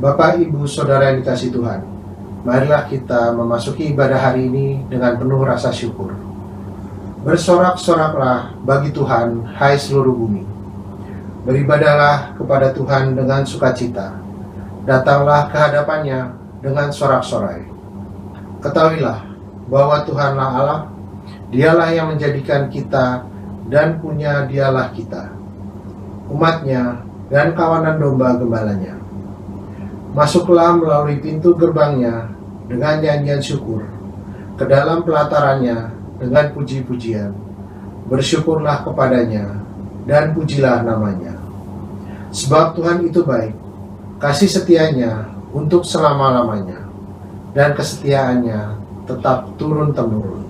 Bapak, Ibu, Saudara yang dikasihi Tuhan, marilah kita memasuki ibadah hari ini dengan penuh rasa syukur. Bersorak-soraklah bagi Tuhan, hai seluruh bumi. Beribadahlah kepada Tuhan dengan sukacita. Datanglah ke hadapannya dengan sorak-sorai. Ketahuilah bahwa Tuhanlah Allah, Dialah yang menjadikan kita dan punya Dialah kita, umatnya dan kawanan domba gembalanya. Masuklah melalui pintu gerbangnya dengan nyanyian syukur, ke dalam pelatarannya dengan puji-pujian. Bersyukurlah kepadanya dan pujilah namanya. Sebab Tuhan itu baik, kasih setianya untuk selama-lamanya, dan kesetiaannya tetap turun-temurun.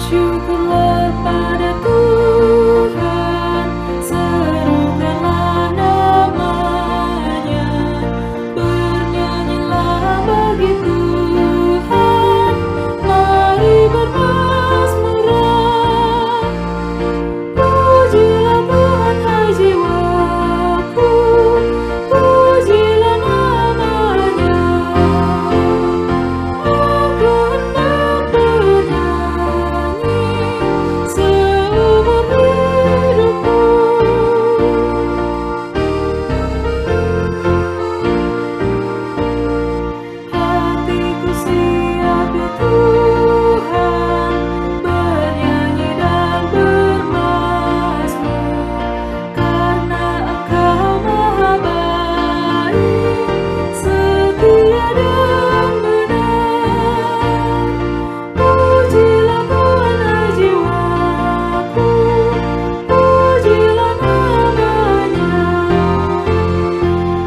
Bersyukurlah pada Tuhan, serukanlah namanya, bernyanyilah bagi Tuhan, mari bermazmuran. Pujilah Tuhan, hai jiwaku, pujilah namanya. Aku hendak bernyanyi seumur hidupku. Hatiku siap ya Tuhan, bernyanyi dan bermazmur, karena Engkau maha baik, setia dan benar. Pujilah Tuhan, hai jiwaku, pujilah namanya.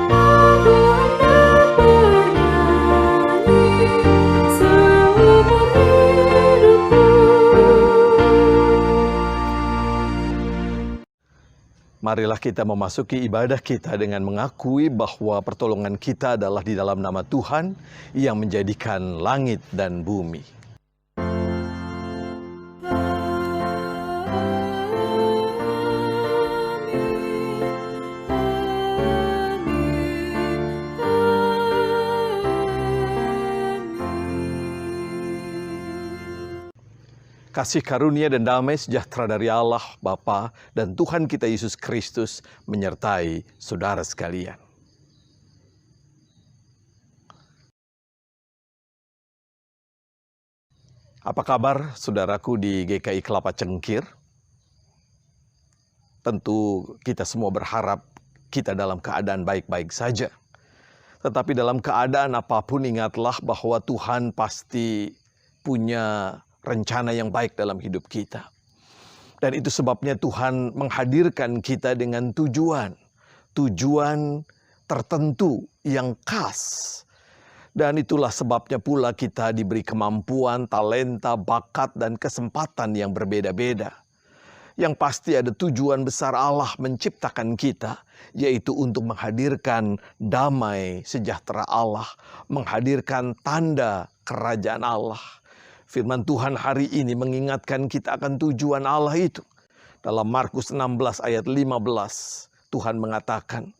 Aku hendak bernyanyi seumur hidupku. Marilah kita memasuki ibadah kita dengan mengakui bahwa pertolongan kita adalah di dalam nama Tuhan yang menjadikan langit dan bumi. Kasih karunia dan damai sejahtera dari Allah Bapa dan Tuhan kita Yesus Kristus menyertai saudara sekalian. Apa kabar saudaraku di GKI Kelapa Cengkir? Tentu kita semua berharap kita dalam keadaan baik-baik saja. Tetapi dalam keadaan apapun ingatlah bahwa Tuhan pasti punya rencana yang baik dalam hidup kita. Dan itu sebabnya Tuhan menghadirkan kita dengan tujuan tertentu yang khas. Dan itulah sebabnya pula kita diberi kemampuan, talenta, bakat, dan kesempatan yang berbeda-beda. Yang pasti ada tujuan besar Allah menciptakan kita, yaitu untuk menghadirkan damai sejahtera Allah, menghadirkan tanda kerajaan Allah. Firman Tuhan hari ini mengingatkan kita akan tujuan Allah itu. Dalam Markus 16 ayat 15, Tuhan mengatakan,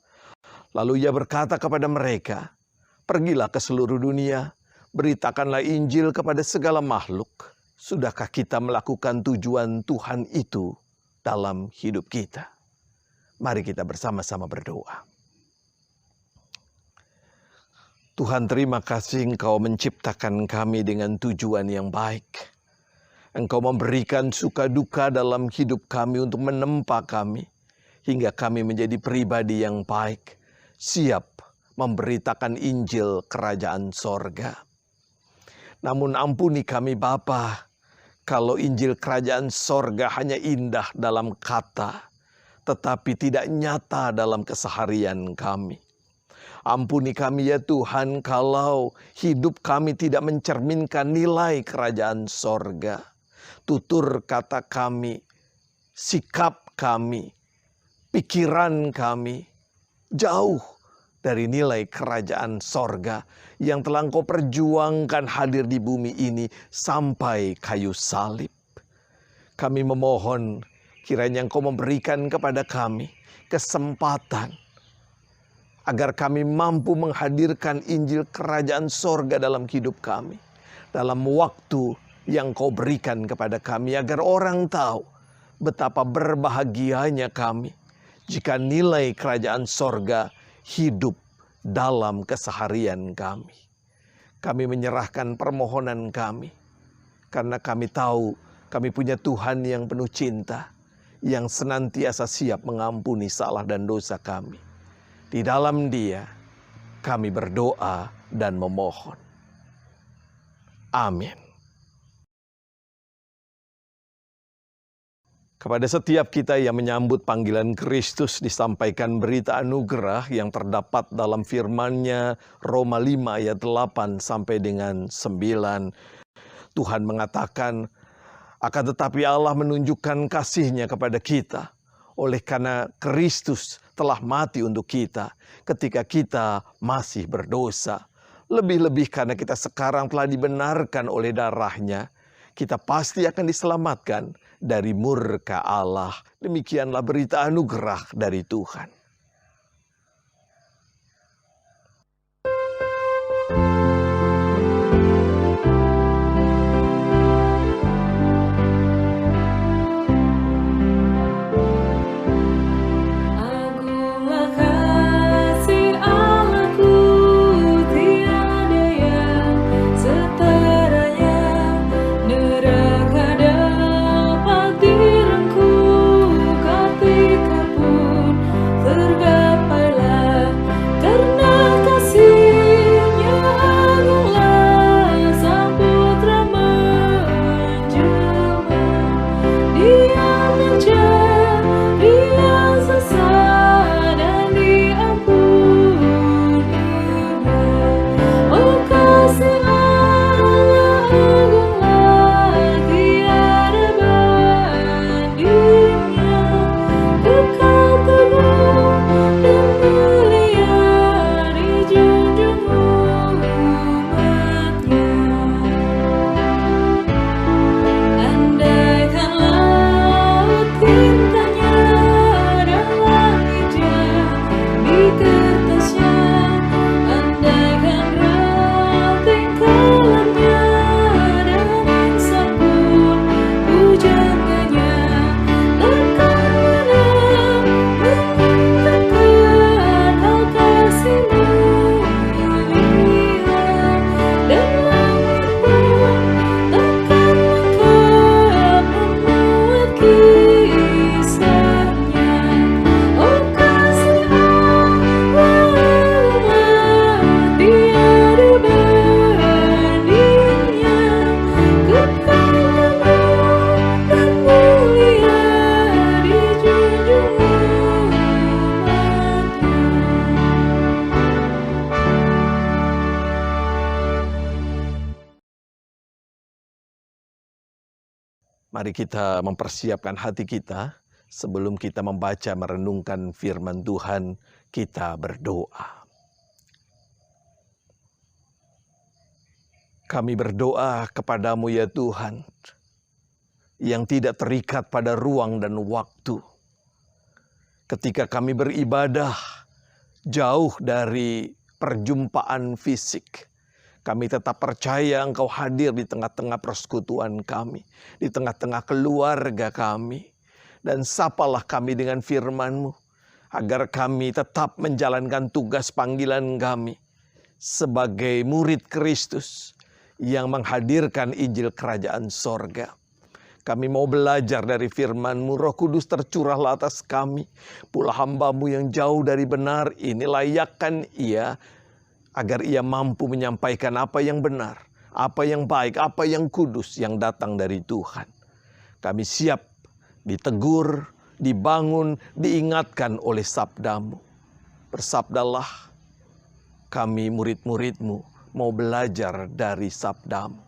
lalu Ia berkata kepada mereka, pergilah ke seluruh dunia, beritakanlah Injil kepada segala makhluk. Sudahkah kita melakukan tujuan Tuhan itu dalam hidup kita? Mari kita bersama-sama berdoa. Tuhan, terima kasih Engkau menciptakan kami dengan tujuan yang baik. Engkau memberikan suka duka dalam hidup kami untuk menempa kami, hingga kami menjadi pribadi yang baik, siap memberitakan Injil Kerajaan Sorga. Namun ampuni kami Bapa, kalau Injil Kerajaan Sorga hanya indah dalam kata, tetapi tidak nyata dalam keseharian kami. Ampuni kami ya Tuhan kalau hidup kami tidak mencerminkan nilai kerajaan sorga. Tutur kata kami, sikap kami, pikiran kami jauh dari nilai kerajaan sorga yang telah Engkau perjuangkan hadir di bumi ini sampai kayu salib. Kami memohon kiranya Engkau memberikan kepada kami kesempatan agar kami mampu menghadirkan Injil kerajaan sorga dalam hidup kami. Dalam waktu yang Kau berikan kepada kami agar orang tahu betapa berbahagianya kami jika nilai kerajaan sorga hidup dalam keseharian kami. Kami menyerahkan permohonan kami karena kami tahu kami punya Tuhan yang penuh cinta, yang senantiasa siap mengampuni salah dan dosa kami. Di dalam Dia kami berdoa dan memohon. Amin. Kepada setiap kita yang menyambut panggilan Kristus disampaikan berita anugerah yang terdapat dalam firman-Nya Roma 5 ayat 8 sampai dengan 9. Tuhan mengatakan, akan tetapi Allah menunjukkan kasih-Nya kepada kita oleh karena Kristus telah mati untuk kita ketika kita masih berdosa. Lebih-lebih karena kita sekarang telah dibenarkan oleh darah-Nya, kita pasti akan diselamatkan dari murka Allah. Demikianlah berita anugerah dari Tuhan. Agunglah kasih Allahku, tiada yang setaranya. Neraka dapat direngkuh, ketika pun tergapailah. Karena kasih-Nya agunglah, Sang Putra menjelma. Dia mencari yang sesat dan diampuninya. Oh, kasih Allah agunglah, tiada bandingnya. Kekal teguh dan mulia dijunjung umat-Nya. Andaikan laut tintanya dan langitnya di kertasnya, andaikan ranting kelamnya dan insan pun pujangannya, takkan pernah mengungkapkan hal kasih-Mu mulia. Dan langit pun takkan lengkap memuat kisah-Nya. Oh, kasih Allah tiada bandingnya. Kekal teguh dan mulia dijunjung umat-Nya. Mari kita mempersiapkan hati kita sebelum kita membaca merenungkan firman Tuhan, kita berdoa. Kami berdoa kepadamu ya Tuhan, yang tidak terikat pada ruang dan waktu. Ketika kami beribadah jauh dari perjumpaan fisik, kami tetap percaya Engkau hadir di tengah-tengah persekutuan kami, di tengah-tengah keluarga kami. Dan sapalah kami dengan firman-Mu, agar kami tetap menjalankan tugas panggilan kami sebagai murid Kristus yang menghadirkan Injil Kerajaan Sorga. Kami mau belajar dari firman-Mu, Roh Kudus tercurahlah atas kami. Pula hamba-Mu yang jauh dari benar ini, layakkan Ia agar Ia mampu menyampaikan apa yang benar, apa yang baik, apa yang kudus yang datang dari Tuhan. Kami siap ditegur, dibangun, diingatkan oleh sabda-Mu. Bersabdalah, kami murid-murid-Mu mau belajar dari sabda-Mu.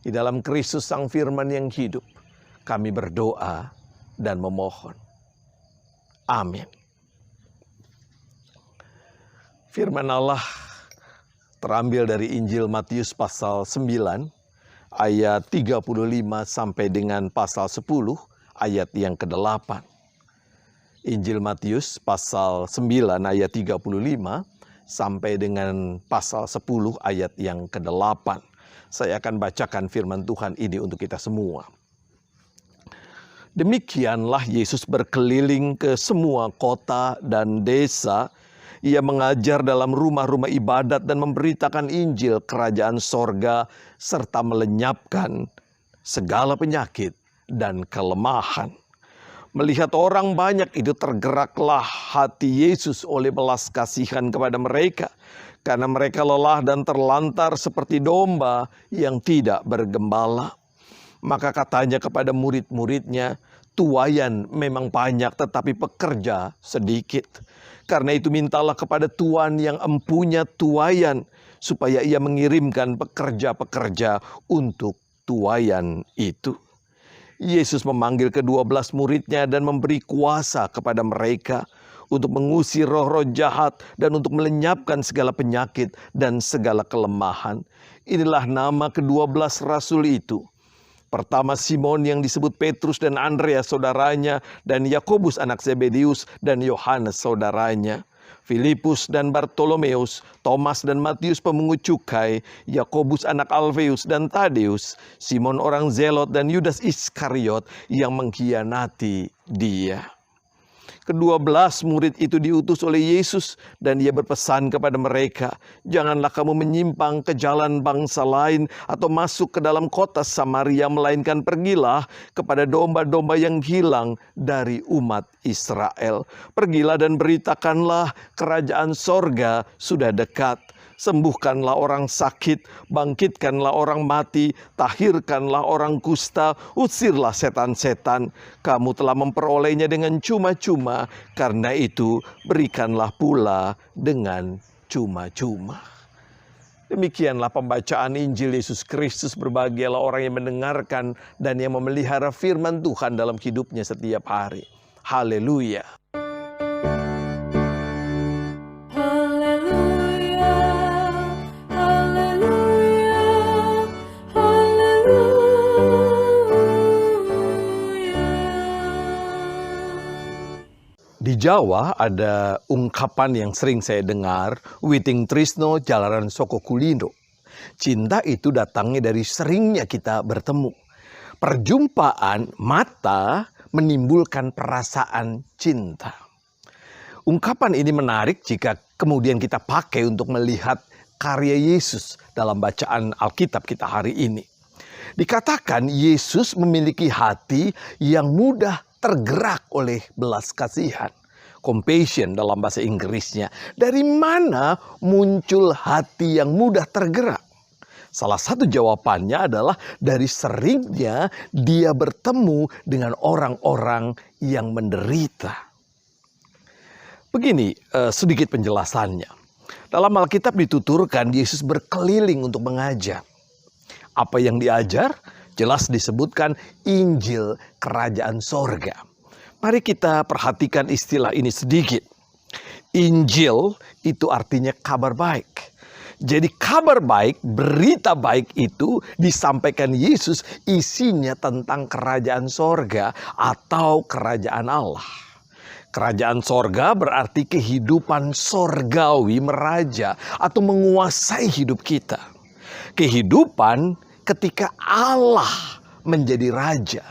Di dalam Kristus Sang Firman yang hidup, kami berdoa dan memohon. Amin. Firman Allah terambil dari Injil Matius pasal 9 ayat 35 sampai dengan pasal 10 ayat yang ke-8. Injil Matius pasal 9 ayat 35 sampai dengan pasal 10 ayat yang ke-8. Saya akan bacakan firman Tuhan ini untuk kita semua. Demikianlah Yesus berkeliling ke semua kota dan desa. Ia mengajar dalam rumah-rumah ibadat dan memberitakan Injil kerajaan sorga serta melenyapkan segala penyakit dan kelemahan. Melihat orang banyak itu tergeraklah hati Yesus oleh belas kasihan kepada mereka. Karena mereka lelah dan terlantar seperti domba yang tidak bergembala. Maka katanya kepada murid-muridnya, tuayan memang banyak tetapi pekerja sedikit. Karena itu mintalah kepada Tuhan yang empunya tuayan, supaya ia mengirimkan pekerja-pekerja untuk tuayan itu. Yesus memanggil ke-12 muridnya dan memberi kuasa kepada mereka untuk mengusir roh-roh jahat dan untuk melenyapkan segala penyakit dan segala kelemahan. Inilah nama ke-12 rasul itu. Pertama Simon yang disebut Petrus dan Andreas saudaranya, dan Yakobus anak Zebedius dan Yohanes saudaranya, Filipus dan Bartolomeus, Thomas dan Matius pemungut cukai, Yakobus anak Alfeus dan Tadeus, Simon orang Zelot dan Yudas Iskariot yang mengkhianati dia. Ke-12 murid itu diutus oleh Yesus dan ia berpesan kepada mereka, janganlah kamu menyimpang ke jalan bangsa lain atau masuk ke dalam kota Samaria, melainkan pergilah kepada domba-domba yang hilang dari umat Israel. Pergilah dan beritakanlah kerajaan sorga sudah dekat. Sembuhkanlah orang sakit, bangkitkanlah orang mati, tahirkanlah orang kusta, usirlah setan-setan. Kamu telah memperolehnya dengan cuma-cuma, karena itu berikanlah pula dengan cuma-cuma. Demikianlah pembacaan Injil Yesus Kristus. Berbahagialah orang yang mendengarkan dan yang memelihara firman Tuhan dalam hidupnya setiap hari. Haleluya. Di Jawa ada ungkapan yang sering saya dengar, witing trisno jalaran soko kulino. Cinta itu datangnya dari seringnya kita bertemu. Perjumpaan mata menimbulkan perasaan cinta. Ungkapan ini menarik jika kemudian kita pakai untuk melihat karya Yesus dalam bacaan Alkitab kita hari ini. Dikatakan Yesus memiliki hati yang mudah tergerak oleh belas kasihan. Compassion dalam bahasa Inggrisnya. Dari mana muncul hati yang mudah tergerak? Salah satu jawabannya adalah dari seringnya dia bertemu dengan orang-orang yang menderita. Begini sedikit penjelasannya. Dalam Alkitab dituturkan Yesus berkeliling untuk mengajar. Apa yang diajar? Jelas disebutkan Injil Kerajaan Sorga. Mari kita perhatikan istilah ini sedikit. Injil itu artinya kabar baik. Jadi kabar baik, berita baik itu disampaikan Yesus isinya tentang kerajaan sorga atau kerajaan Allah. Kerajaan sorga berarti kehidupan sorgawi meraja atau menguasai hidup kita. Kehidupan ketika Allah menjadi raja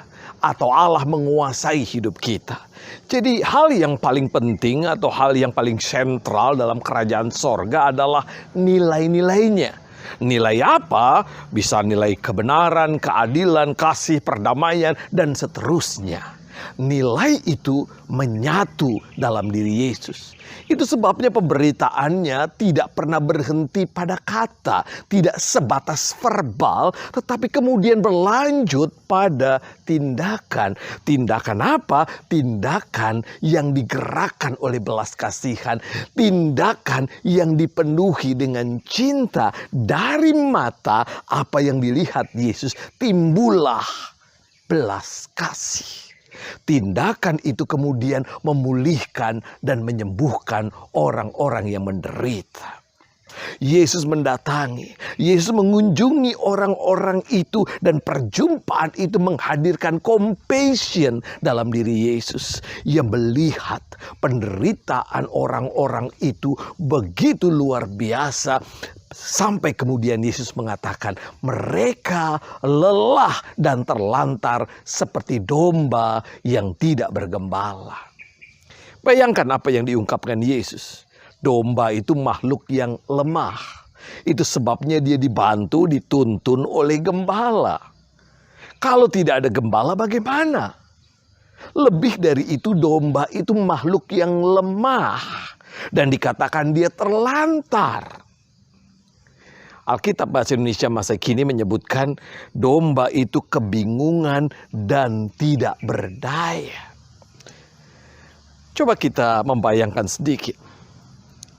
atau Allah menguasai hidup kita. Jadi hal yang paling penting atau hal yang paling sentral dalam kerajaan sorga adalah nilai-nilainya. Nilai apa? Bisa nilai kebenaran, keadilan, kasih, perdamaian, dan seterusnya. Nilai itu menyatu dalam diri Yesus. Itu sebabnya pemberitaannya tidak pernah berhenti pada kata, tidak sebatas verbal, tetapi kemudian berlanjut pada tindakan. Tindakan apa? Tindakan yang digerakkan oleh belas kasihan, tindakan yang dipenuhi dengan cinta. Dari mata apa yang dilihat Yesus timbullah belas kasih. Tindakan itu kemudian memulihkan dan menyembuhkan orang-orang yang menderita. Yesus mendatangi, Yesus mengunjungi orang-orang itu, dan perjumpaan itu menghadirkan compassion dalam diri Yesus. Ia melihat penderitaan orang-orang itu begitu luar biasa, sampai kemudian Yesus mengatakan mereka lelah dan terlantar seperti domba yang tidak bergembala. Bayangkan apa yang diungkapkan Yesus. Domba itu makhluk yang lemah. Itu sebabnya dia dibantu, dituntun oleh gembala. Kalau tidak ada gembala bagaimana? Lebih dari itu, domba itu makhluk yang lemah. Dan dikatakan dia terlantar. Alkitab Bahasa Indonesia masa kini menyebutkan domba itu kebingungan dan tidak berdaya. Coba kita membayangkan sedikit.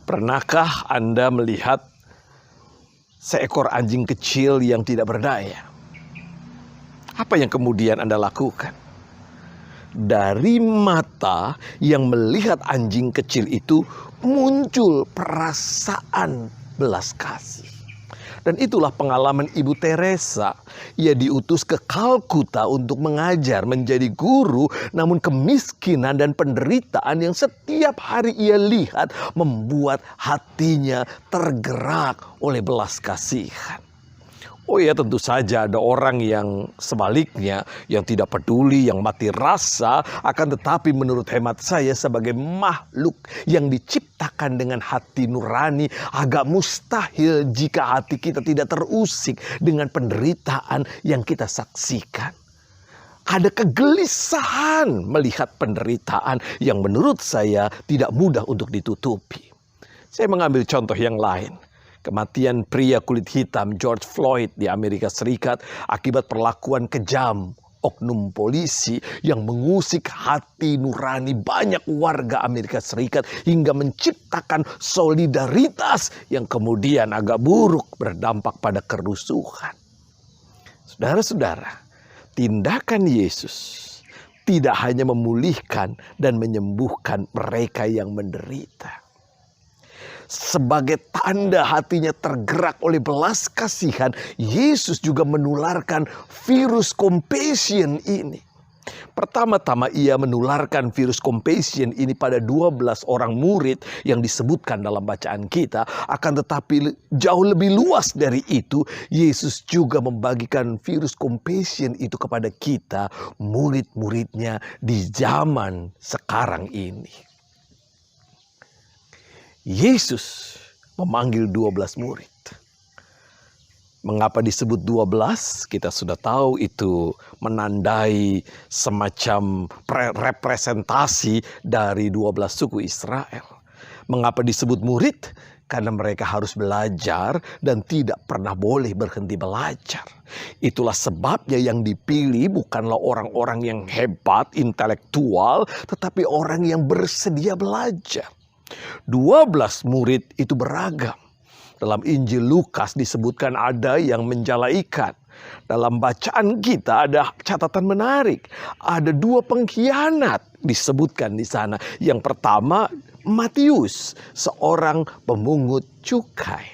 Pernahkah Anda melihat seekor anjing kecil yang tidak berdaya? Apa yang kemudian Anda lakukan? Dari mata yang melihat anjing kecil itu muncul perasaan belas kasih. Dan itulah pengalaman Ibu Teresa. Ia diutus ke Kalkuta untuk mengajar, menjadi guru, namun kemiskinan dan penderitaan yang setiap hari ia lihat membuat hatinya tergerak oleh belas kasihan. Oh ya, tentu saja ada orang yang sebaliknya, yang tidak peduli, yang mati rasa. Akan tetapi menurut hemat saya sebagai makhluk yang diciptakan dengan hati nurani, agak mustahil jika hati kita tidak terusik dengan penderitaan yang kita saksikan. Ada kegelisahan melihat penderitaan yang menurut saya tidak mudah untuk ditutupi. Saya mengambil contoh yang lain. Kematian pria kulit hitam George Floyd di Amerika Serikat akibat perlakuan kejam oknum polisi yang mengusik hati nurani banyak warga Amerika Serikat hingga menciptakan solidaritas yang kemudian agak buruk berdampak pada kerusuhan. Saudara-saudara, tindakan Yesus tidak hanya memulihkan dan menyembuhkan mereka yang menderita. Sebagai tanda hatinya tergerak oleh belas kasihan, Yesus juga menularkan virus compassion ini. Pertama-tama ia menularkan virus compassion ini pada 12 orang murid yang disebutkan dalam bacaan kita. Akan tetapi jauh lebih luas dari itu, Yesus juga membagikan virus compassion itu kepada kita, murid-muridnya di zaman sekarang ini. Yesus memanggil 12 murid. Mengapa disebut 12? Kita sudah tahu itu menandai semacam representasi dari 12 suku Israel. Mengapa disebut murid? Karena mereka harus belajar dan tidak pernah boleh berhenti belajar. Itulah sebabnya yang dipilih bukanlah orang-orang yang hebat, intelektual, tetapi orang yang bersedia belajar. 12 murid itu beragam. Dalam Injil Lukas disebutkan ada yang menjala ikan. Dalam bacaan kita ada catatan menarik. Ada 2 pengkhianat disebutkan di sana. Yang pertama Matius, seorang pemungut cukai.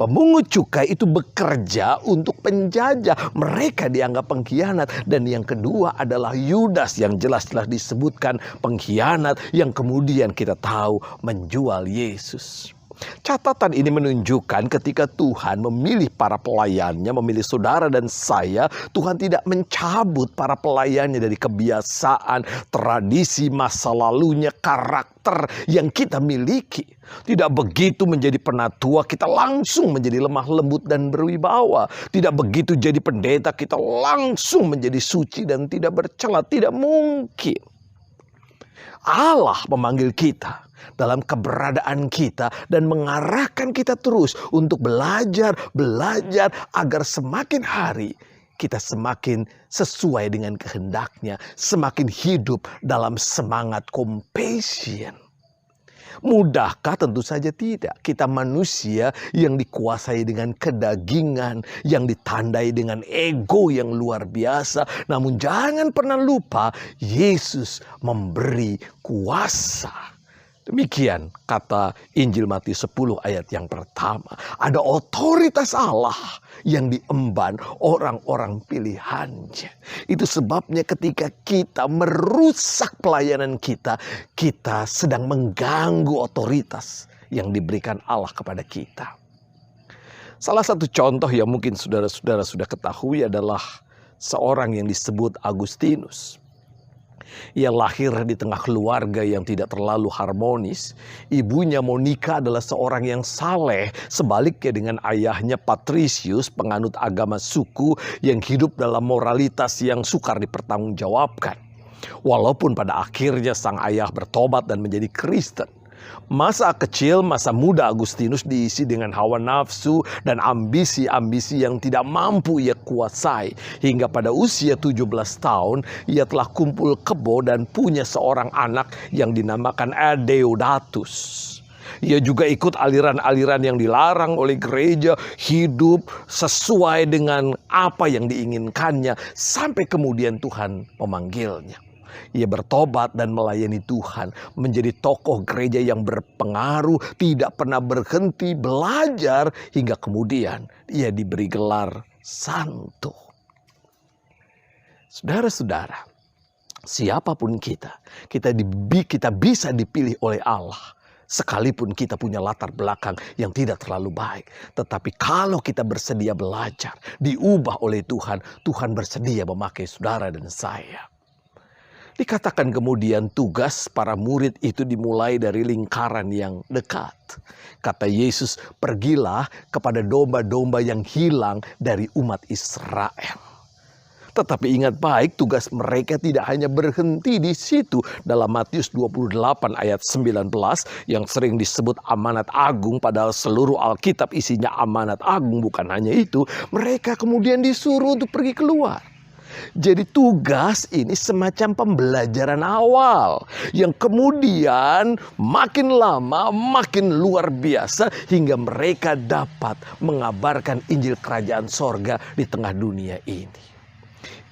Pemungut cukai itu bekerja untuk penjajah. Mereka dianggap pengkhianat. Dan yang kedua adalah Yudas yang jelas-jelas disebutkan pengkhianat yang kemudian kita tahu menjual Yesus. Catatan ini menunjukkan ketika Tuhan memilih para pelayannya, memilih saudara dan saya, Tuhan tidak mencabut para pelayannya dari kebiasaan, tradisi masa lalunya, karakter yang kita miliki. Tidak begitu menjadi penatua kita langsung menjadi lemah lembut dan berwibawa. Tidak begitu jadi pendeta kita langsung menjadi suci dan tidak bercela. Tidak mungkin. Allah memanggil kita dalam keberadaan kita dan mengarahkan kita terus untuk belajar agar semakin hari kita semakin sesuai dengan kehendaknya, semakin hidup dalam semangat compassion. Mudahkah? Tentu saja tidak. Kita manusia yang dikuasai dengan kedagingan, yang ditandai dengan ego yang luar biasa. Namun jangan pernah lupa, Yesus memberi kuasa. Demikian kata Injil Matius 10 ayat yang pertama. Ada otoritas Allah yang diemban orang-orang pilihannya. Itu sebabnya ketika kita merusak pelayanan kita, kita sedang mengganggu otoritas yang diberikan Allah kepada kita. Salah satu contoh yang mungkin saudara-saudara sudah ketahui adalah seorang yang disebut Agustinus. Ia lahir di tengah keluarga yang tidak terlalu harmonis. Ibunya Monica adalah seorang yang saleh, sebaliknya dengan ayahnya Patricius, penganut agama suku yang hidup dalam moralitas yang sukar dipertanggungjawabkan. Walaupun pada akhirnya sang ayah bertobat dan menjadi Kristen. Masa kecil, masa muda Agustinus diisi dengan hawa nafsu dan ambisi-ambisi yang tidak mampu ia kuasai. Hingga pada usia 17 tahun, ia telah kumpul kebo dan punya seorang anak yang dinamakan Deodatus. Ia juga ikut aliran-aliran yang dilarang oleh gereja, hidup sesuai dengan apa yang diinginkannya, sampai kemudian Tuhan memanggilnya. Ia bertobat dan melayani Tuhan, menjadi tokoh gereja yang berpengaruh, tidak pernah berhenti belajar, hingga kemudian ia diberi gelar santo. Saudara-saudara, siapapun kita bisa dipilih oleh Allah. Sekalipun kita punya latar belakang yang tidak terlalu baik. Tetapi kalau kita bersedia belajar, diubah oleh Tuhan, Tuhan bersedia memakai saudara dan saya. Dikatakan kemudian tugas para murid itu dimulai dari lingkaran yang dekat. Kata Yesus, pergilah kepada domba-domba yang hilang dari umat Israel. Tetapi ingat baik, tugas mereka tidak hanya berhenti di situ. Dalam Matius 28 ayat 19 yang sering disebut amanat agung, padahal seluruh Alkitab isinya amanat agung, bukan hanya itu. Mereka kemudian disuruh untuk pergi keluar. Jadi tugas ini semacam pembelajaran awal yang kemudian makin lama makin luar biasa hingga mereka dapat mengabarkan Injil Kerajaan Sorga di tengah dunia ini.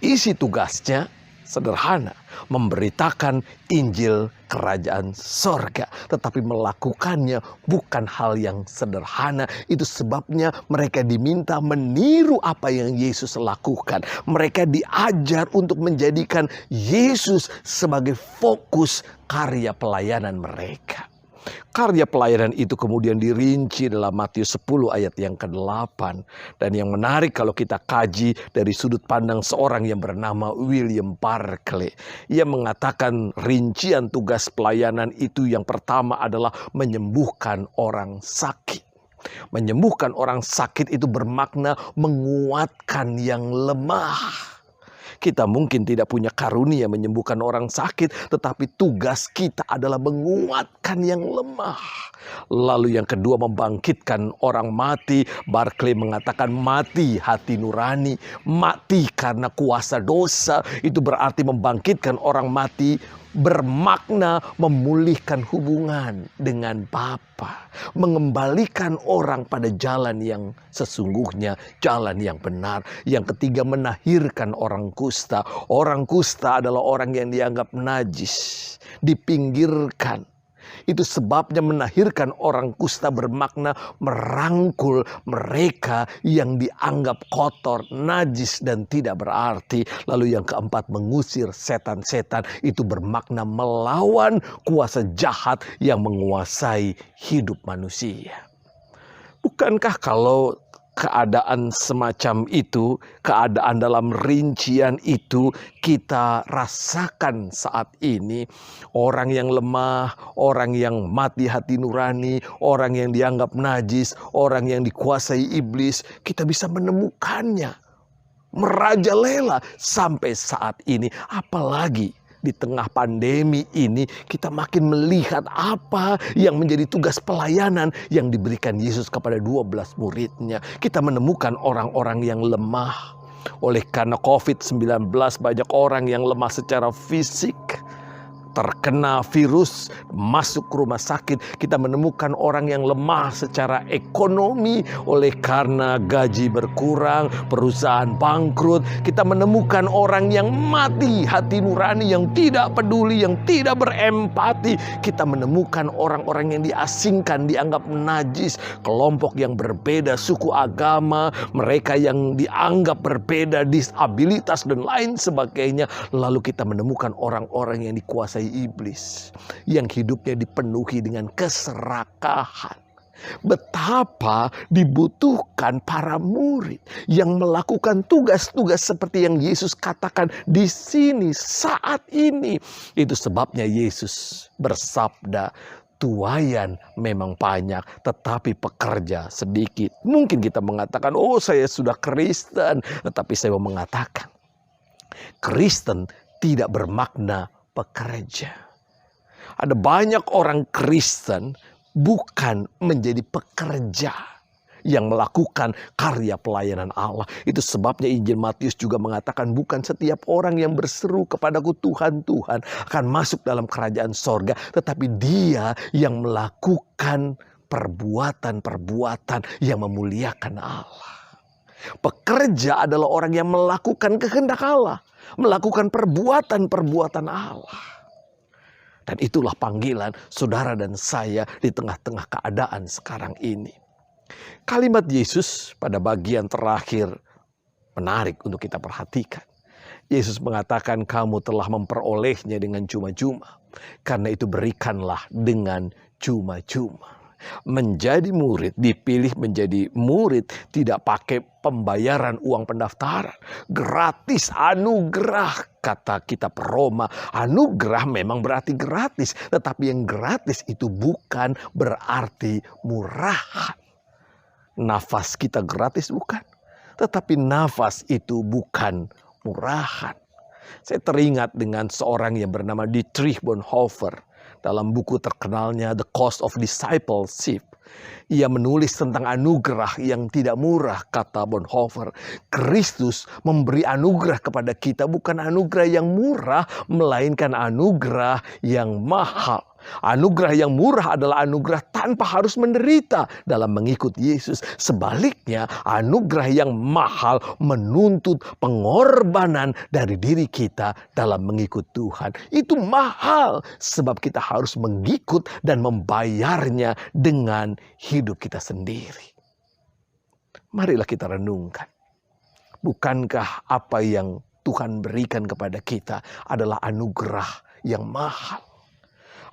Isi tugasnya sederhana, memberitakan Injil Kerajaan Sorga. Tetapi melakukannya bukan hal yang sederhana. Itu sebabnya mereka diminta meniru apa yang Yesus lakukan. Mereka diajar untuk menjadikan Yesus sebagai fokus karya pelayanan mereka. Karya pelayanan itu kemudian dirinci dalam Matius 10 ayat yang ke-8. Dan yang menarik kalau kita kaji dari sudut pandang seorang yang bernama William Barclay. Ia mengatakan rincian tugas pelayanan itu yang pertama adalah menyembuhkan orang sakit. Menyembuhkan orang sakit itu bermakna menguatkan yang lemah. Kita mungkin tidak punya karunia menyembuhkan orang sakit, tetapi tugas kita adalah menguatkan yang lemah. Lalu yang kedua, membangkitkan orang mati. Barclay mengatakan mati hati nurani, mati karena kuasa dosa. Itu berarti membangkitkan orang mati bermakna memulihkan hubungan dengan Bapa, mengembalikan orang pada jalan yang sesungguhnya, jalan yang benar. Yang ketiga, menahirkan orang kusta. Orang kusta adalah orang yang dianggap najis, dipinggirkan. Itu sebabnya menahirkan orang kusta bermakna merangkul mereka yang dianggap kotor, najis, dan tidak berarti. Lalu yang keempat, mengusir setan-setan. Itu bermakna melawan kuasa jahat yang menguasai hidup manusia. Bukankah kalau keadaan semacam itu, keadaan dalam rincian itu kita rasakan saat ini? Orang yang lemah, orang yang mati hati nurani, orang yang dianggap najis, orang yang dikuasai iblis, kita bisa menemukannya merajalela sampai saat ini. Apalagi di tengah pandemi ini kita makin melihat apa yang menjadi tugas pelayanan yang diberikan Yesus kepada 12 muridnya. Kita menemukan orang-orang yang lemah. Oleh karena COVID-19 banyak orang yang lemah secara fisik. terkena virus, masuk ke rumah sakit. Kita menemukan orang yang lemah secara ekonomi oleh karena gaji berkurang, perusahaan bangkrut. Kita menemukan orang yang mati hati nurani, yang tidak peduli, yang tidak berempati. Kita menemukan orang-orang yang diasingkan, dianggap najis, kelompok yang berbeda suku agama, mereka yang dianggap berbeda disabilitas dan lain sebagainya. Lalu kita menemukan orang-orang yang dikuasai iblis, yang hidupnya dipenuhi dengan keserakahan. Betapa dibutuhkan para murid yang melakukan tugas-tugas seperti yang Yesus katakan di sini saat ini. Itu sebabnya Yesus bersabda, tuaian memang banyak, tetapi pekerja sedikit. Mungkin kita mengatakan, oh saya sudah Kristen. Tetapi saya mau mengatakan, Kristen tidak bermakna pekerja. Ada banyak orang Kristen bukan menjadi pekerja yang melakukan karya pelayanan Allah. Itu sebabnya Injil Matius juga mengatakan, bukan setiap orang yang berseru kepadaku Tuhan, Tuhan akan masuk dalam kerajaan sorga, tetapi dia yang melakukan perbuatan-perbuatan yang memuliakan Allah. Pekerja adalah orang yang melakukan kehendak Allah, melakukan perbuatan-perbuatan Allah. Dan itulah panggilan saudara dan saya di tengah-tengah keadaan sekarang ini. Kalimat Yesus pada bagian terakhir menarik untuk kita perhatikan. Yesus mengatakan, kamu telah memperolehnya dengan cuma-cuma. Karena itu berikanlah dengan cuma-cuma. Menjadi murid, dipilih menjadi murid tidak pakai pembayaran uang pendaftaran. Gratis, anugerah, kata kitab Roma. Anugerah memang berarti gratis, tetapi yang gratis itu bukan berarti murahan. Nafas kita gratis bukan, tetapi nafas itu bukan murahan. Saya teringat dengan seorang yang bernama Dietrich Bonhoeffer. Dalam buku terkenalnya The Cost of Discipleship, ia menulis tentang anugerah yang tidak murah, kata Bonhoeffer. Kristus memberi anugerah kepada kita, bukan anugerah yang murah, melainkan anugerah yang mahal. Anugerah yang murah adalah anugerah tanpa harus menderita dalam mengikut Yesus. Sebaliknya, anugerah yang mahal menuntut pengorbanan dari diri kita dalam mengikut Tuhan. Itu mahal sebab kita harus mengikut dan membayarnya dengan hidup kita sendiri. Marilah kita renungkan. Bukankah apa yang Tuhan berikan kepada kita adalah anugerah yang mahal?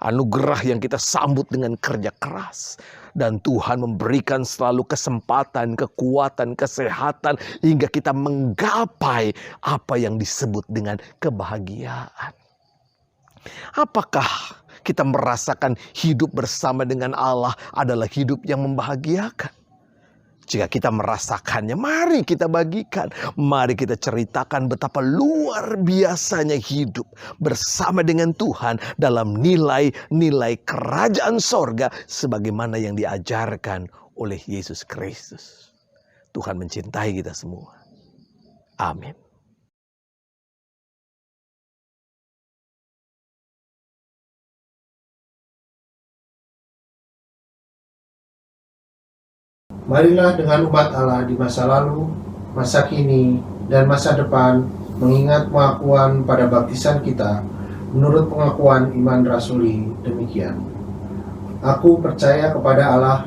Anugerah yang kita sambut dengan kerja keras. Dan Tuhan memberikan selalu kesempatan, kekuatan, kesehatan. Hingga kita menggapai apa yang disebut dengan kebahagiaan. Apakah kita merasakan hidup bersama dengan Allah adalah hidup yang membahagiakan? Jika kita merasakannya, mari kita bagikan. Mari kita ceritakan betapa luar biasanya hidup bersama dengan Tuhan dalam nilai-nilai kerajaan sorga sebagaimana yang diajarkan oleh Yesus Kristus. Tuhan mencintai kita semua. Amin. Marilah dengan umat Allah di masa lalu, masa kini, dan masa depan mengingat pengakuan pada baptisan kita menurut pengakuan iman rasuli demikian. Aku percaya kepada Allah,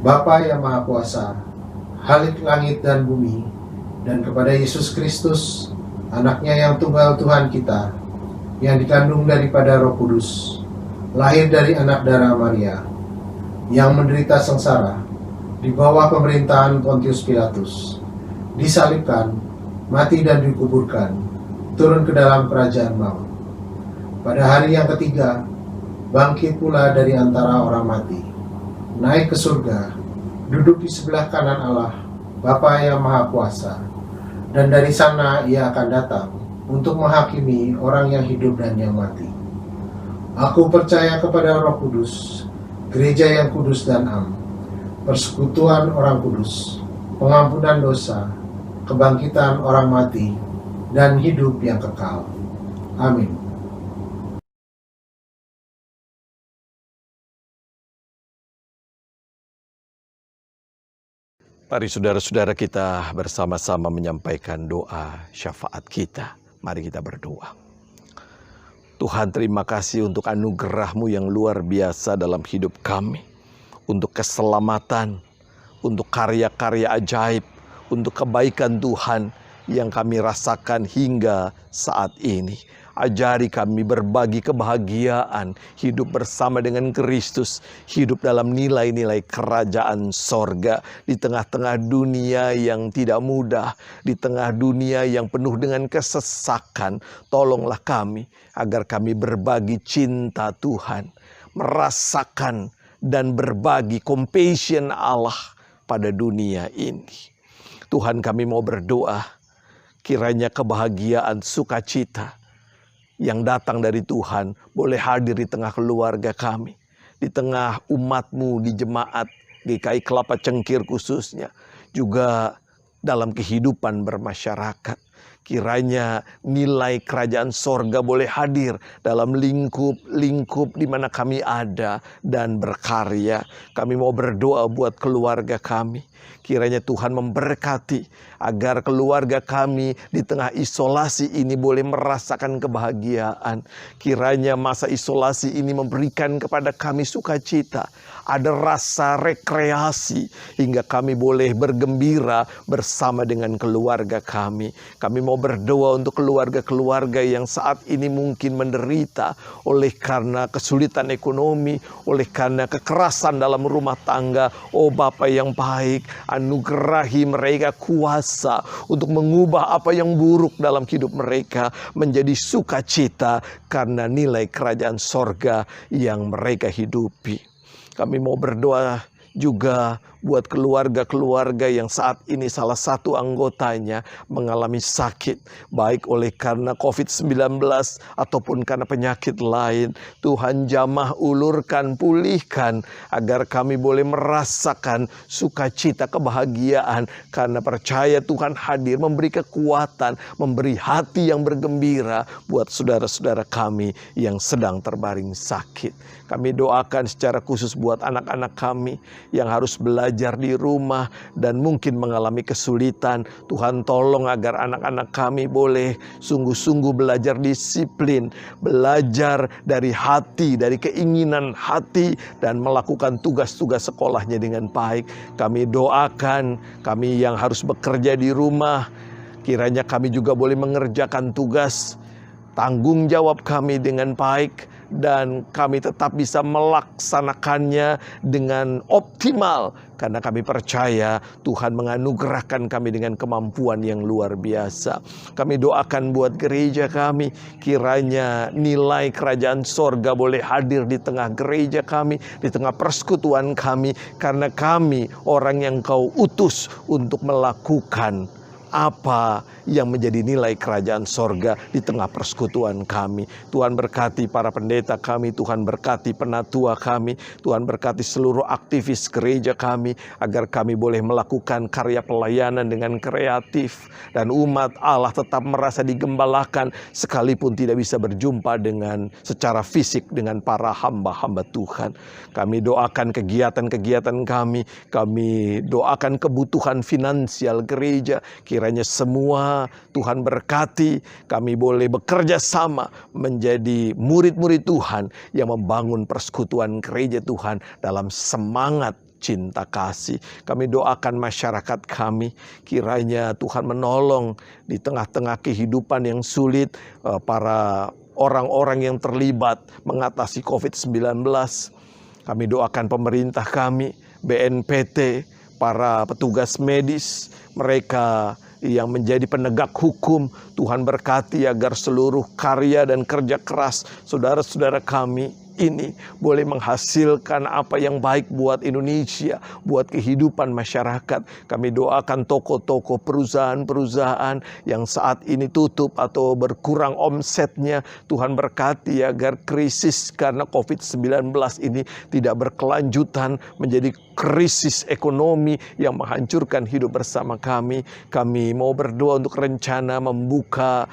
Bapa yang Maha Kuasa, Khalik langit dan bumi, dan kepada Yesus Kristus, Anaknya yang tunggal Tuhan kita, yang dikandung daripada Roh Kudus, lahir dari anak darah Maria, yang menderita sengsara di bawah pemerintahan Pontius Pilatus, disalibkan, mati dan dikuburkan, turun ke dalam kerajaan maut. Pada hari yang ketiga, bangkit pula dari antara orang mati, naik ke surga, duduk di sebelah kanan Allah, Bapa yang Maha Kuasa, dan dari sana ia akan datang untuk menghakimi orang yang hidup dan yang mati. Aku percaya kepada Roh Kudus, gereja yang kudus dan am, persekutuan orang kudus, pengampunan dosa, kebangkitan orang mati, dan hidup yang kekal. Amin. Mari saudara-saudara kita bersama-sama menyampaikan doa syafaat kita. Mari kita berdoa. Tuhan, terima kasih untuk anugerah-Mu yang luar biasa dalam hidup kami. Untuk keselamatan, untuk karya-karya ajaib, untuk kebaikan Tuhan yang kami rasakan hingga saat ini. Ajari kami berbagi kebahagiaan, hidup bersama dengan Kristus, hidup dalam nilai-nilai kerajaan sorga, di tengah-tengah dunia yang tidak mudah, di tengah dunia yang penuh dengan kesesakan. Tolonglah kami, agar kami berbagi cinta Tuhan, merasakan dan berbagi compassion Allah pada dunia ini. Tuhan, kami mau berdoa, kiranya kebahagiaan, sukacita yang datang dari Tuhan boleh hadir di tengah keluarga kami, di tengah umat-Mu di jemaat GKI Kelapa Cengkir khususnya, juga dalam kehidupan bermasyarakat. Kiranya nilai kerajaan sorga boleh hadir dalam lingkup di mana kami ada dan berkarya. Kami mau berdoa buat keluarga kami. Kiranya Tuhan memberkati agar keluarga kami di tengah isolasi ini boleh merasakan kebahagiaan. Kiranya masa isolasi ini memberikan kepada kami sukacita. Ada rasa rekreasi hingga kami boleh bergembira bersama dengan keluarga kami. Kami mau berdoa untuk keluarga-keluarga yang saat ini mungkin menderita oleh karena kesulitan ekonomi, oleh karena kekerasan dalam rumah tangga. Oh Bapa yang baik, anugerahi mereka kuasa untuk mengubah apa yang buruk dalam hidup mereka menjadi sukacita karena nilai kerajaan sorga yang mereka hidupi. Kami mau berdoa juga buat keluarga-keluarga yang saat ini salah satu anggotanya mengalami sakit, baik oleh karena COVID-19 ataupun karena penyakit lain. Tuhan jamah ulurkan, pulihkan, agar kami boleh merasakan sukacita, kebahagiaan, karena percaya Tuhan hadir, memberi kekuatan, memberi hati yang bergembira buat saudara-saudara kami yang sedang terbaring sakit. Kami doakan secara khusus buat anak-anak kami yang harus belajar di rumah dan mungkin mengalami kesulitan. Tuhan tolong agar anak-anak kami boleh sungguh-sungguh belajar disiplin, belajar dari hati, dari keinginan hati, dan melakukan tugas-tugas sekolahnya dengan baik. Kami doakan kami yang harus bekerja di rumah, kiranya kami juga boleh mengerjakan tugas tanggung jawab kami dengan baik, dan kami tetap bisa melaksanakannya dengan optimal, karena kami percaya Tuhan menganugerahkan kami dengan kemampuan yang luar biasa. Kami doakan buat gereja kami, kiranya nilai kerajaan sorga boleh hadir di tengah gereja kami, di tengah persekutuan kami, karena kami orang yang Kau utus untuk melakukan apa yang menjadi nilai kerajaan sorga di tengah persekutuan kami. Tuhan berkati para pendeta kami, Tuhan berkati penatua kami, Tuhan berkati seluruh aktivis gereja kami, agar kami boleh melakukan karya pelayanan dengan kreatif, dan umat Allah tetap merasa digembalakan sekalipun tidak bisa berjumpa dengan secara fisik dengan para hamba-hamba Tuhan. Kami doakan kegiatan-kegiatan kami doakan kebutuhan finansial gereja, kiranya semua Tuhan berkati, kami boleh bekerja sama menjadi murid-murid Tuhan yang membangun persekutuan gereja Tuhan dalam semangat cinta kasih. Kami doakan masyarakat kami, kiranya Tuhan menolong di tengah-tengah kehidupan yang sulit, para orang-orang yang terlibat mengatasi COVID-19. Kami doakan pemerintah kami, BNPT, para petugas medis, mereka yang menjadi penegak hukum. Tuhan berkati agar seluruh karya dan kerja keras saudara-saudara kami ini boleh menghasilkan apa yang baik buat Indonesia, buat kehidupan masyarakat. Kami doakan toko-toko, perusahaan-perusahaan yang saat ini tutup atau berkurang omsetnya. Tuhan berkati agar krisis karena COVID-19 ini tidak berkelanjutan menjadi krisis ekonomi yang menghancurkan hidup bersama kami. Kami mau berdoa untuk rencana membuka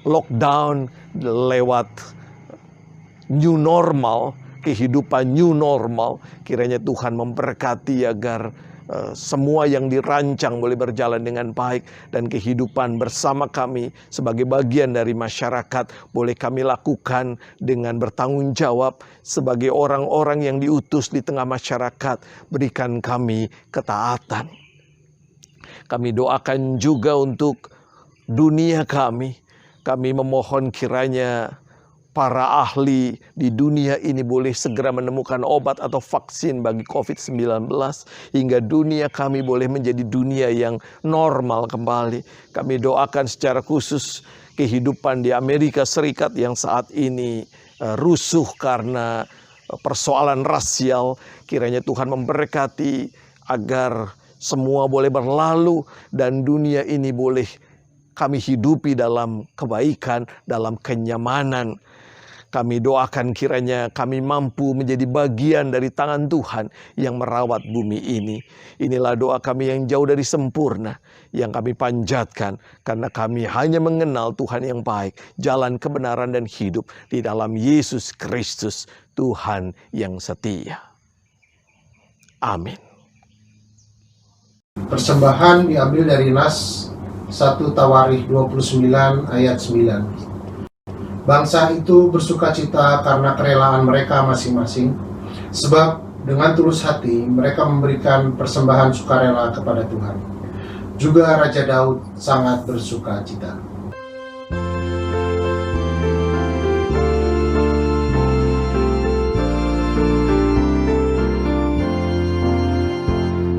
lockdown lewat new normal, kehidupan new normal. Kiranya Tuhan memberkati agar semua yang dirancang boleh berjalan dengan baik, dan kehidupan bersama kami sebagai bagian dari masyarakat boleh kami lakukan dengan bertanggung jawab sebagai orang-orang yang diutus di tengah masyarakat. Berikan kami ketaatan. Kami doakan juga untuk dunia kami. Kami memohon kiranya para ahli di dunia ini boleh segera menemukan obat atau vaksin bagi COVID-19, hingga dunia kami boleh menjadi dunia yang normal kembali. Kami doakan secara khusus kehidupan di Amerika Serikat yang saat ini rusuh karena persoalan rasial. Kiranya Tuhan memberkati agar semua boleh berlalu dan dunia ini boleh kami hidupi dalam kebaikan, dalam kenyamanan. Kami doakan kiranya kami mampu menjadi bagian dari tangan Tuhan yang merawat bumi ini. Inilah doa kami yang jauh dari sempurna, yang kami panjatkan karena kami hanya mengenal Tuhan yang baik, jalan kebenaran dan hidup di dalam Yesus Kristus, Tuhan yang setia. Amin. Persembahan diambil dari Nas 1 Tawarikh 29 ayat 9. Bangsa itu bersukacita karena kerelaan mereka masing-masing, sebab dengan tulus hati mereka memberikan persembahan sukarela kepada Tuhan. Juga Raja Daud sangat bersukacita.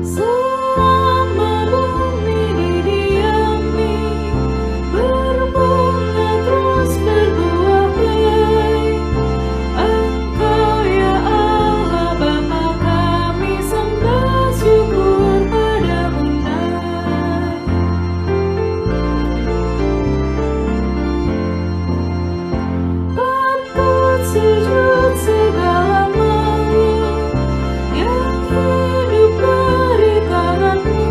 Selama bumi didiami, berbunga terus berbuah baik. Engkau ya Allah Bapa kami sembah syukur padamu naik. Patut sujud segala makhluk yang hidup dari tangan-Mu.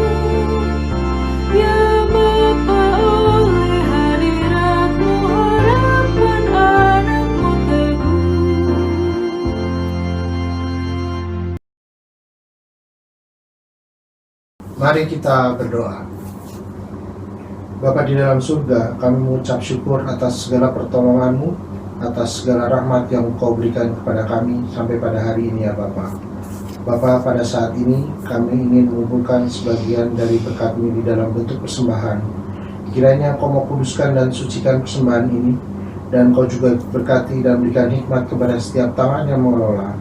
Ya Bapa, oleh hadirat-Mu harapan anak-Mu teguh. Mari kita berdoa. Bapa di dalam surga, kami mengucap syukur atas segala pertolongan-Mu, atas segala rahmat yang Engkau berikan kepada kami sampai pada hari ini ya Bapa. Bapa, pada saat ini kami ingin mengumpulkan sebagian dari berkat-Mu di dalam bentuk persembahan. Kiranya Engkau mau kuduskan dan sucikan persembahan ini, dan Engkau juga berkati dan berikan hikmat kepada setiap tangan yang mengelola,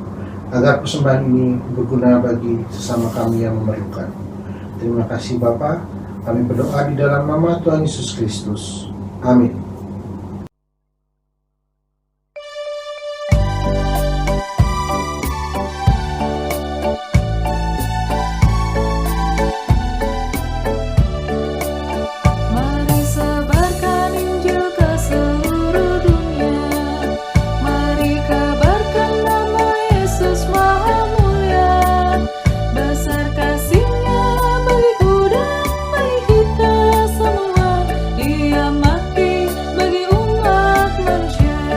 agar persembahan ini berguna bagi sesama kami yang memerlukan. Terima kasih Bapa. Kami berdoa di dalam nama Tuhan Yesus Kristus. Amin. Mari sebarkan Injil ke seluruh dunia. Mari kabarkan nama Yesus Maha Mulia. Besar kasih-Nya bagiku dan bagi kita semua. Dia mati bagi umat manusia.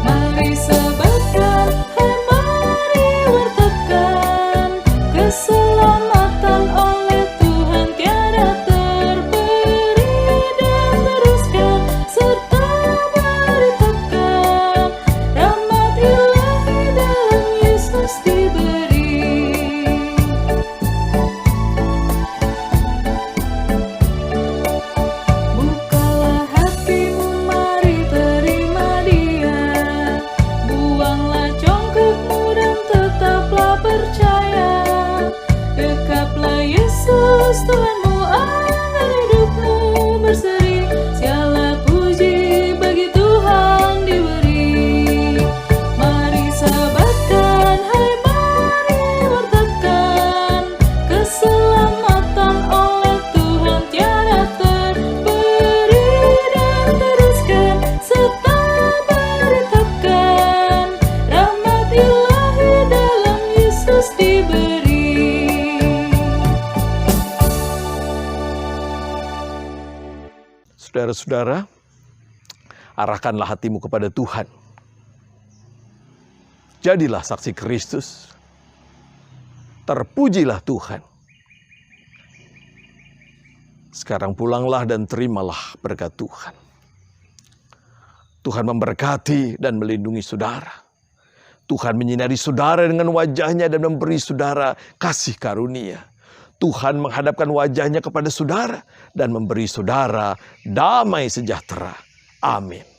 Mari sebarkan, hai mari wartakan keselamatan oleh Tuhan tiada terberi, dan teruskan serta beritakan rahmat ilahi dalam Yesus diberi. Bukalah hatimu, mari terima Dia. Buanglah congkakmu dan tetaplah percaya. Dekaplah Yesus Tuhanmu agar hidupmu berseri. Segala puji bagi Tuhan diberi. Mari sebarkan, hai mari wartakan keselamatan oleh Tuhan tiada terberi, dan teruskan serta beritakan rahmat ilahi dalam Yesus diberi. Saudara-saudara, arahkanlah hatimu kepada Tuhan. Jadilah saksi Kristus. Terpujilah Tuhan. Sekarang pulanglah dan terimalah berkat Tuhan. Tuhan memberkati dan melindungi saudara. Tuhan menyinari saudara dengan wajahnya dan memberi saudara kasih karunia. Tuhan menghadapkan wajahnya kepada saudara dan memberi saudara damai sejahtera. Amin.